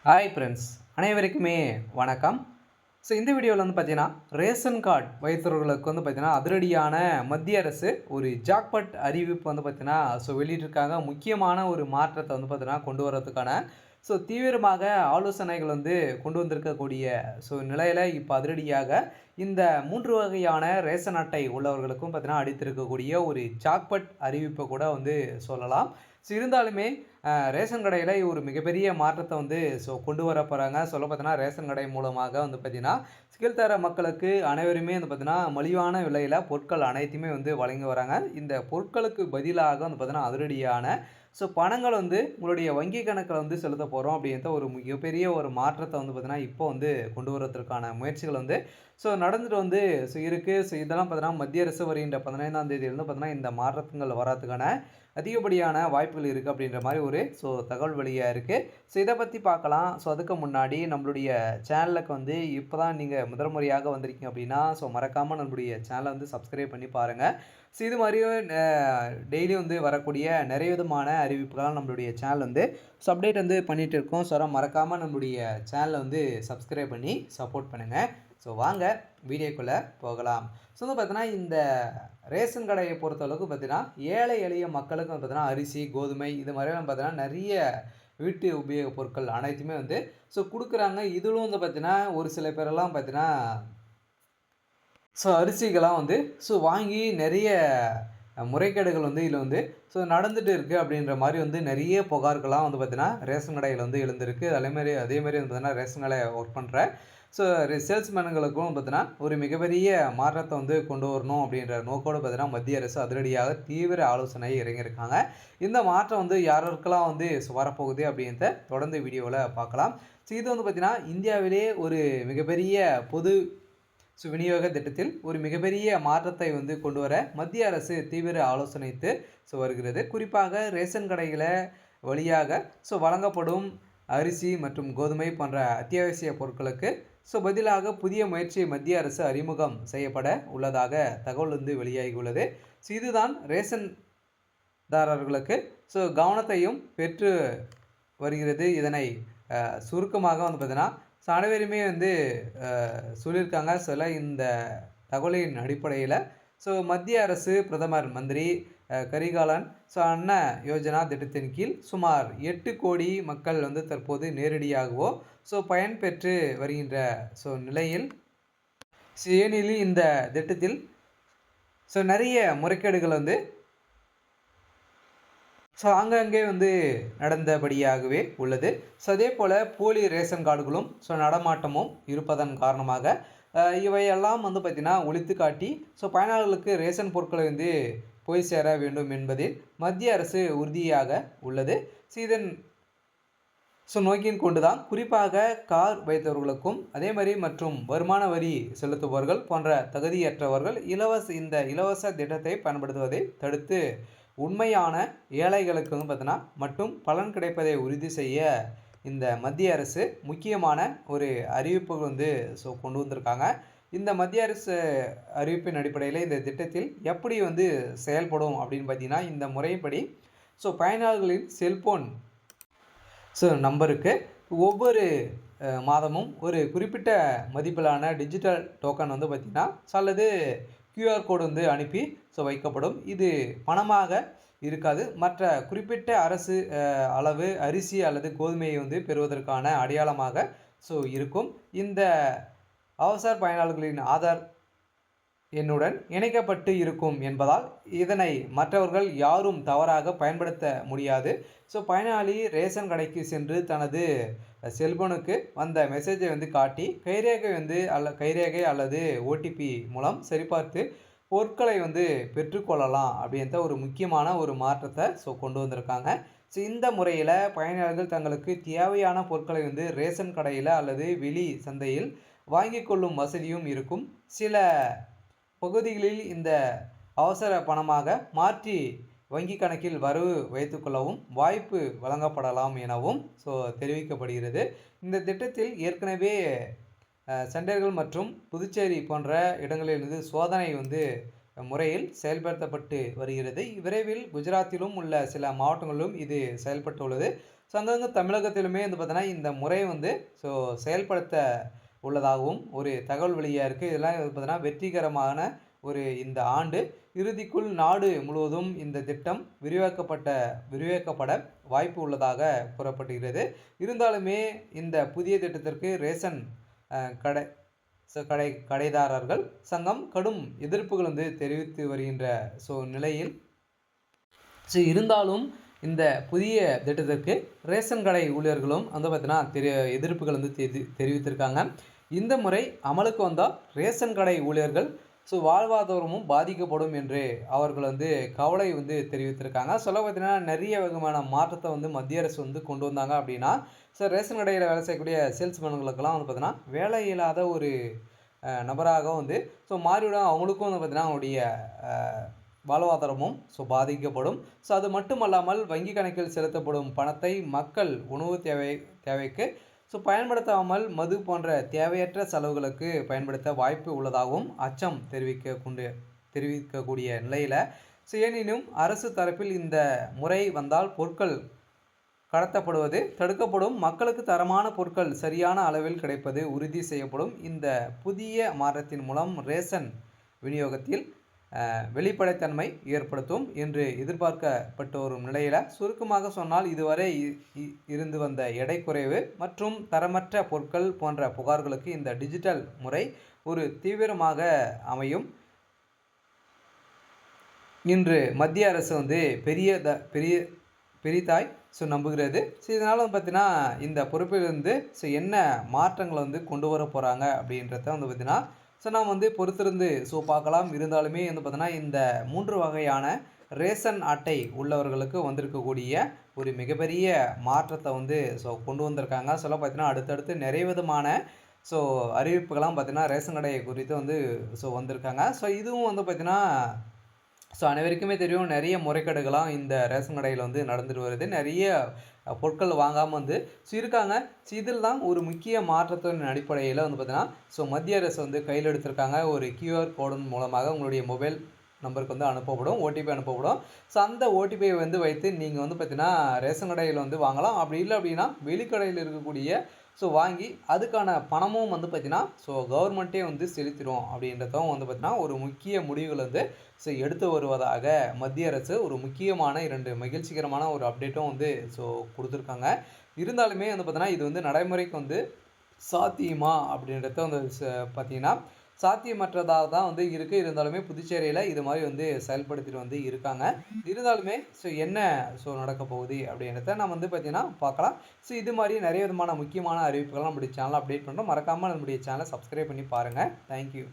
Hi friends, அனைவருக்குமே வணக்கம். இந்த வீடியோவில் பார்த்தீங்கன்னா, ரேஷன் கார்டு வைத்திருக்கிறவர்களுக்கு பார்த்தீங்கன்னா, அதிரடியான மத்திய அரசு ஒரு ஜாக்பாட் அறிவிப்பு பார்த்தீங்கன்னா, வெளியிட்டிருக்காங்க. முக்கியமான ஒரு மாற்றத்தை பார்த்தீங்கன்னா, கொண்டு வரதுக்கான தீவிரமாக ஆலோசனைகள் கொண்டு வந்திருக்கக்கூடிய நிலையில இப்போ அதிரடியாக இந்த 3 வகையான ரேஷன் அட்டை உள்ளவர்களுக்கும் பார்த்தீங்கன்னா, அளித்திருக்கக்கூடிய ஒரு ஜாக்பாட் அறிவிப்பை கூட சொல்லலாம். இருந்தாலுமே ரேஷன் கடையில ஒரு மிகப்பெரிய மாற்றத்தை கொண்டு வர போறாங்க. சொல்ல பார்த்தீங்கன்னா, ரேஷன் கடை மூலமாக பார்த்தீங்கன்னா, கீழ்த்தர மக்களுக்கு அனைவருமே பார்த்தீங்கன்னா, மலிவான விலையில பொருட்கள் அனைத்துமே வழங்கி வராங்க. இந்த பொருட்களுக்கு பதிலாக பார்த்தீங்கன்னா, அதிரடியான பணங்கள் உங்களுடைய வங்கி கணக்குல செலுத்த போறோம் அப்படின்ற ஒரு மிகப்பெரிய ஒரு மாற்றத்தை பார்த்தீங்கன்னா, இப்போ கொண்டு வரதற்கான முயற்சிகள் நடந்துட்டு இருக்கு. இதெல்லாம் பார்த்தீங்கன்னா, மத்திய அரசு வருகின்ற 15ஆம் தேதியிலிருந்து பார்த்தீங்கன்னா, இந்த மாற்றங்கள் வர்றதுக்கான அதிகப்படியான வாய்ப்புகள் இருக்குது அப்படின்ற மாதிரி ஒரு தகவல் வெளியாக இருக்குது. இதை பற்றி பார்க்கலாம். அதுக்கு முன்னாடி நம்மளுடைய சேனலுக்கு இப்போ தான் நீங்கள் முதல் முறையாக வந்திருக்கீங்க அப்படின்னா மறக்காமல் நம்மளுடைய சேனலை சப்ஸ்கிரைப் பண்ணி பாருங்கள். இது மாதிரியும் டெய்லி வரக்கூடிய நிறைய விதமான அறிவிப்புகளாக நம்மளுடைய சேனல் அப்டேட் பண்ணிகிட்டு இருக்கோம். மறக்காமல் நம்மளுடைய சேனலை சப்ஸ்கிரைப் பண்ணி சப்போர்ட் பண்ணுங்கள். வாங்க வீடியோக்குள்ளே போகலாம். பார்த்தீங்கன்னா, இந்த ரேஷன் கடையை பொறுத்தளவுக்கு பார்த்தீங்கன்னா, ஏழை எளிய மக்களுக்கு பார்த்தீங்கன்னா, அரிசி, கோதுமை இது மாதிரிலாம் பார்த்தீங்கன்னா, நிறைய வீட்டு உபயோகப் பொருட்கள் அனைத்துமே குடுக்குறாங்க. இதிலும் பார்த்தீங்கன்னா, ஒரு சில பேரெல்லாம் பார்த்தீங்கன்னா, அரிசிகள்லாம் வாங்கி நிறைய முறைகேடுகள் இதில் நடந்துட்டு இருக்குது அப்படின்ற மாதிரி நிறைய புகார்கள்லாம் பார்த்தீங்கன்னா, ரேஷன் கடையில் எழுந்திருக்கு. அதேமாரி பார்த்தீங்கன்னா, ரேஷன் கடையில் ஒர்க் பண்ணுற சேல்ஸ்மேனுங்களுக்கும் பார்த்தீங்கன்னா, ஒரு மிகப்பெரிய மாற்றத்தை கொண்டு வரணும் அப்படின்ற நோக்கோடு பார்த்தீங்கன்னா, மத்திய அரசு அதிரடியாக தீவிர ஆலோசனை இறங்கியிருக்காங்க. இந்த மாற்றம் யாருக்கெல்லாம் வரப்போகுது அப்படின்றத தொடர்ந்து வீடியோவில் பார்க்கலாம். இது பார்த்தீங்கன்னா, இந்தியாவிலே ஒரு மிகப்பெரிய பொது விநியோக திட்டத்தில் ஒரு மிகப்பெரிய மாற்றத்தை கொண்டு வர மத்திய அரசு தீவிர ஆலோசனைத்து வருகிறது. குறிப்பாக ரேஷன் கடைகளை வழியாக வழங்கப்படும் அரிசி மற்றும் கோதுமை போன்ற அத்தியாவசிய பொருட்களுக்கு பதிலாக புதிய முயற்சி மத்திய அரசு அறிமுகம் செய்யப்பட உள்ளதாக தகவல் வெளியாகியுள்ளது. இதுதான் ரேஷன் தாரர்களுக்கு கவனத்தையும் பெற்று வருகிறது. இதனை சுருக்கமாக பார்த்தீங்கன்னா, அனைவருமே சொல்லியிருக்காங்க. இந்த தகவலின் அடிப்படையில் மத்திய அரசு பிரதமர் மந்திரி கரிகாலன் அன்ன யோஜனா திட்டத்தின் கீழ் சுமார் 8 கோடி மக்கள் தற்போது நேரடியாகவோ பயன்பெற்று வருகின்ற நிலையில் ஏனெனில் இந்த திட்டத்தில் நிறைய முறைகேடுகள் அங்கங்கே நடந்தபடியாகவே உள்ளது. அதே போல் போலி ரேஷன் கார்டுகளும் நடமாட்டமும் இருப்பதன் காரணமாக இவையெல்லாம் பார்த்திங்கன்னா ஒழித்து காட்டி பயனாளர்களுக்கு ரேஷன் பொருட்களை போய் சேர வேண்டும் என்பதில் மத்திய அரசு உறுதியாக உள்ளது. இதன் நோக்கின் கொண்டு தான் குறிப்பாக கார் வைத்தவர்களுக்கும் அதே மாதிரி மற்றும் வருமான வரி செலுத்துபவர்கள் போன்ற தகுதியற்றவர்கள் இந்த இலவச திட்டத்தை பயன்படுத்துவதை தடுத்து உண்மையான ஏழைகளுக்கு பார்த்தீங்கன்னா மட்டும் பலன் கிடைப்பதை உறுதி செய்ய இந்த மத்திய அரசு முக்கியமான ஒரு அறிவிப்பு கொண்டு வந்திருக்காங்க. இந்த மத்திய அரசு அறிவிப்பின் அடிப்படையில் இந்த திட்டத்தில் எப்படி செயல்படும் அப்படின்னு பார்த்தீங்கன்னா, இந்த முறைப்படி பயனாளர்களின் செல்போன் நம்பருக்கு ஒவ்வொரு மாதமும் ஒரு குறிப்பிட்ட மதிப்பிலான டிஜிட்டல் டோக்கன் பார்த்திங்கன்னா அல்லது QR கோடு அனுப்பி வைக்கப்படும். இது பணமாக இருக்காது. மற்ற குறிப்பிட்ட அரசு அளவு அரிசி அல்லது கோதுமையை பெறுவதற்கான அடையாளமாக இருக்கும். இந்த அவசர பயனாளர்களின் ஆதார் எண்ணுடன் இணைக்கப்பட்டு இருக்கும் என்பதால் இதனை மற்றவர்கள் யாரும் தவறாக பயன்படுத்த முடியாது. பயனாளி ரேஷன் கடைக்கு சென்று தனது செல்போனுக்கு வந்த மெசேஜை காட்டி கைரேகை அல்லது OTP மூலம் சரிபார்த்து பொருட்களை பெற்றுக்கொள்ளலாம் அப்படின்ற ஒரு முக்கியமான ஒரு மாற்றத்தை கொண்டு வந்திருக்காங்க. இந்த முறையில் பயனாளர்கள் தங்களுக்கு தேவையான பொருட்களை ரேஷன் கடையில் அல்லது வெளி சந்தையில் வாங்கி கொள்ளும் வசதியும் இருக்கும். சில பகுதிகளில் இந்த அவசர பணமாக மாற்றி வங்கி கணக்கில் வரவு வைத்துக்கொள்ளவும் வாய்ப்பு வழங்கப்படலாம் எனவும் தெரிவிக்கப்படுகிறது. இந்த திட்டத்தில் ஏற்கனவே சண்டேர்கள் மற்றும் புதுச்சேரி போன்ற இடங்களிலிருந்து சோதனை முறையில் செயல்படுத்தப்பட்டு வருகிறது. விரைவில் குஜராத்திலும் உள்ள சில மாவட்டங்களிலும் இது செயல்பட்டுள்ளது. ஸோ அங்கங்கே தமிழகத்திலுமே வந்து பார்த்தீங்கன்னா இந்த முறை வந்து ஸோ செயல்படுத்த உள்ளதாகவும் ஒரு தகவல் வெளியாக இருக்குது. இதெல்லாம் வந்து பார்த்தீங்கன்னா வெற்றிகரமான ஒரு இந்த ஆண்டு இறுதிக்குள் நாடு முழுவதும் இந்த திட்டம் விரிவாக்கப்பட வாய்ப்பு உள்ளதாக கூறப்படுகிறது. இருந்தாலுமே இந்த புதிய திட்டத்திற்கு ரேஷன் கடை கடைதாரர்கள் சங்கம் கடும் எதிர்ப்புகள் வந்து தெரிவித்து வருகின்ற நிலையில் இருந்தாலும் இந்த புதிய திட்டத்திற்கு ரேஷன் கடை ஊழியர்களும் வந்து பார்த்தீங்கன்னா எதிர்ப்புகள் வந்து தெரிவித்திருக்காங்க. இந்த முறை அமலுக்கு வந்தால் ரேஷன் கடை ஊழியர்கள் வாழ்வாதாரமும் பாதிக்கப்படும் என்று அவர்கள் வந்து கவலை வந்து தெரிவித்திருக்காங்க. சொல்ல பார்த்தீங்கன்னா நிறைய விதமான மாற்றத்தை வந்து மத்திய அரசு வந்து கொண்டு வந்தாங்க அப்படின்னா, ரேஷன் கடையில் வேலை செய்யக்கூடிய சேல்ஸ்மேன்களுக்கெல்லாம் வந்து பார்த்தீங்கன்னா வேலை இல்லாத ஒரு நபராக வந்து மாறிவிடும். அவங்களுக்கும் வந்து பார்த்தீங்கன்னா அவங்களுடைய வாழ்வாதாரமும் பாதிக்கப்படும். அது மட்டுமல்லாமல் வங்கி கணக்கில் செலுத்தப்படும் பணத்தை மக்கள் உணவு தேவைக்கு பயன்படுத்தாமல் மது போன்ற தேவையற்ற செலவுகளுக்கு பயன்படுத்த வாய்ப்பு உள்ளதாகவும் அச்சம் தெரிவிக்கக்கூடிய நிலையில் எனினும் அரசு தரப்பில் இந்த முறை வந்தால் பொருட்கள் கடத்தப்படுவது தடுக்கப்படும், மக்களுக்கு தரமான பொருட்கள் சரியான அளவில் கிடைப்பது உறுதி செய்யப்படும். இந்த புதிய மாற்றத்தின் மூலம் ரேஷன் விநியோகத்தில் வெளிப்படைத்தன்மை ஏற்படுத்தும் என்று எதிர்பார்க்கப்பட்டு வரும் நிலையில் சுருக்கமாக சொன்னால் இதுவரை இருந்து வந்த எடை குறைவு மற்றும் தரமற்ற பொருட்கள் போன்ற புகார்களுக்கு இந்த டிஜிட்டல் முறை ஒரு தீவிரமாக அமையும். இன்று மத்திய அரசு வந்து பெரிதாய் நம்புகிறது. இதனால் வந்து பார்த்தீங்கன்னா இந்த பொறுப்பிலிருந்து என்ன மாற்றங்களை வந்து கொண்டு வர போகிறாங்க அப்படின்றத வந்து பார்த்தீங்கன்னா நாம் வந்து பொறுத்திருந்து பார்க்கலாம். இருந்தாலுமே வந்து பார்த்தீங்கன்னா இந்த 3 வகையான ரேஷன் அட்டை உள்ளவர்களுக்கு வந்திருக்கக்கூடிய ஒரு மிகப்பெரிய மாற்றத்தை வந்து கொண்டு வந்திருக்காங்க. பார்த்தீங்கன்னா அடுத்தடுத்து நிறைய விதமான அறிவிப்புகள்லாம் பார்த்தீங்கன்னா ரேஷன் கடையை குறித்து வந்து வந்திருக்காங்க. இதுவும் வந்து பார்த்தீங்கன்னா அனைவருக்குமே தெரியும் நிறைய முறைகேடுகளாம் இந்த ரேஷன் கடையில் வந்து நடந்துட்டு வருது. நிறைய பொருட்கள் வாங்காமல் வந்து இருக்காங்க. இதில் தான் ஒரு முக்கிய மாற்றத்தின் அடிப்படையில் வந்து பார்த்தீங்கன்னா மத்திய அரசு வந்து கையில் எடுத்திருக்காங்க. ஒரு கியூஆர் கோடின் மூலமாக உங்களுடைய மொபைல் நம்பருக்கு வந்து அனுப்பப்படும், ஓடிபி அனுப்பப்படும். அந்த ஓடிபியை வந்து வைத்து நீங்கள் வந்து பார்த்தீங்கன்னா ரேஷன் கடையில் வந்து வாங்கலாம். அப்படி இல்லை அப்படின்னா வெளிக்கடையில் இருக்கக்கூடிய வாங்கி அதுக்கான பணமும் வந்து பார்த்தீங்கன்னா கவர்மெண்ட்டே வந்து செலுத்திடும் அப்படின்றதும் வந்து பார்த்தீங்கன்னா ஒரு முக்கிய முடிவுகள் வந்து எடுத்து வருவதாக மத்திய அரசு ஒரு முக்கியமான 2 மகிழ்ச்சிகரமான ஒரு அப்டேட்டும் வந்து கொடுத்துருக்காங்க. இருந்தாலுமே வந்து பார்த்தீங்கன்னா இது வந்து நடைமுறைக்கு வந்து சாத்தியமா அப்படின்றத வந்து பார்த்தீங்கன்னா சாத்தியமற்றதாக தான் வந்து இருக்குது. இருந்தாலுமே புதுச்சேரியில் இது மாதிரி வந்து செயல்படுத்திட்டு வந்து இருக்காங்க. இருந்தாலுமே என்ன நடக்க போகுது அப்படின்றத நம்ம வந்து பார்த்தீங்கன்னா பார்க்கலாம். இது மாதிரி நிறைய விதமான முக்கியமான அறிவிப்புகள்லாம் நம்முடைய சேனலை அப்டேட் பண்ணுறோம். மறக்காமல் நம்முடைய சேனலை சப்ஸ்கிரைப் பண்ணி பாருங்கள். தேங்க்யூ.